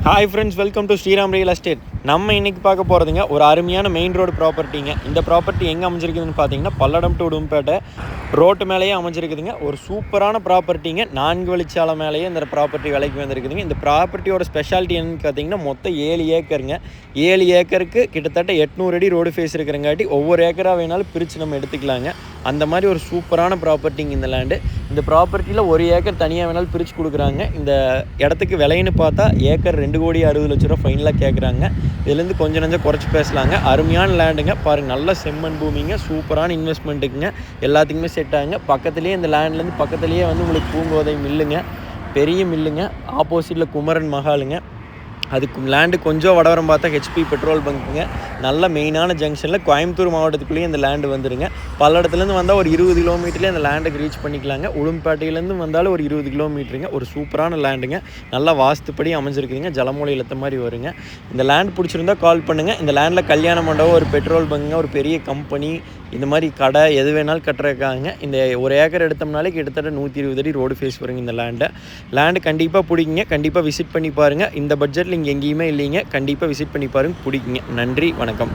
Hi friends, welcome to Sriram real estate. நம்ம இன்றைக்கி பார்க்க போகிறதுங்க ஒரு அருமையான மெயின் ரோடு ப்ராப்பர்ட்டிங்க. இந்த ப்ராப்பர்ட்டி எங்கே அமைஞ்சிருக்குதுன்னு பார்த்தீங்கன்னா பல்லடம் டு உடும்பேட்டை ரோட்டு மேலேயே அமைஞ்சிருக்குதுங்க. ஒரு சூப்பரான ப்ராப்பர்ட்டிங்க. 4 வழிச்சாலை மேலேயே இந்த ப்ராப்பர்ட்டி விலைக்கு வந்திருக்குதுங்க. இந்த ப்ராப்பர்ட்டியோட ஸ்பெஷாலிட்டி என்னன்னு பார்த்தீங்கன்னா மொத்தம் 7 ஏக்கருங்க. 7 ஏக்கருக்கு கிட்டத்தட்ட 800 அடி ரோடு ஃபேஸ் இருக்கிறங்காட்டி ஒவ்வொரு ஏக்கராக வேணாலும் பிரித்து நம்ம எடுத்துக்கலாங்க. அந்த மாதிரி ஒரு சூப்பரான ப்ராப்பர்ட்டிங்க இந்த லேண்டு. இந்த ப்ராப்பர்ட்டியில் 1 ஏக்கர் தனியாக வேணாலும் பிரித்து கொடுக்குறாங்க. இந்த இடத்துக்கு விலைன்னு பார்த்தா ஏக்கர் 2,60,00,000 ஃபைனலாக கேட்குறாங்க. இதுலேருந்து கொஞ்சம் நஞ்சம் குறைச்சி பேசலாங்க. அருமையான லேண்டுங்க பாருங்கள், நல்ல செம்மண் பூமிங்க, சூப்பரான இன்வெஸ்ட்மெண்ட்டுக்குங்க, எல்லாத்துக்குமே செட் ஆகுங்க. பக்கத்துலேயே இந்த லேண்ட்லேருந்து பக்கத்துலேயே உங்களுக்கு பூங்கோதை மில்லுங்க, பெரிய மில்லுங்க, ஆப்போசிட்டில் குமரன் மஹாலுங்க. அதுக்கு லேண்டு கொஞ்சம் வடவரம் பார்த்தா ஹெச்பி பெட்ரோல் பங்க்குங்க. நல்ல மெயினான ஜங்ஷனில் கோயம்புத்தூர் மாவட்டத்துக்குள்ளேயே இந்த லேண்டு வந்துடுங்க. பல்லடத்துலேருந்து வந்தால் ஒரு 20 கிலோமீட்டர்லேயே அந்த லேண்டுக்கு ரீச் பண்ணிக்கலாங்க. உளும்பேட்டையிலேருந்து வந்தாலும் ஒரு 20 கிலோமீட்டருங்க. ஒரு சூப்பரான லேண்டுங்க, நல்லா வாஸ்துப்படி அமைஞ்சிருக்குதுங்க. ஜலமூலை இழுத்த மாதிரி வருங்க. இந்த லேண்ட் பிடிச்சிருந்தா கால் பண்ணுங்கள். இந்த லேண்டில் கல்யாண மண்டபம், ஒரு பெட்ரோல் பங்குங்க, ஒரு பெரிய கம்பெனி, இந்த மாதிரி கடை எது வேணாலும் கட்டுறக்காங்க. இந்த 1 ஏக்கர் எடுத்தோம்னாலே கிட்டத்தட்ட 120 அடி ரோடு ஃபேஸ் வருங்க. இந்த லேண்டு கண்டிப்பாக பிடிக்குங்க. கண்டிப்பாக விசிட் பண்ணி பாருங்கள். இந்த பட்ஜெட்டில் இங்கே எங்கேயுமே இல்லைங்க. கண்டிப்பாக விசிட் பண்ணி பாருங்கள், பிடிக்குங்க. நன்றி, வணக்கம்.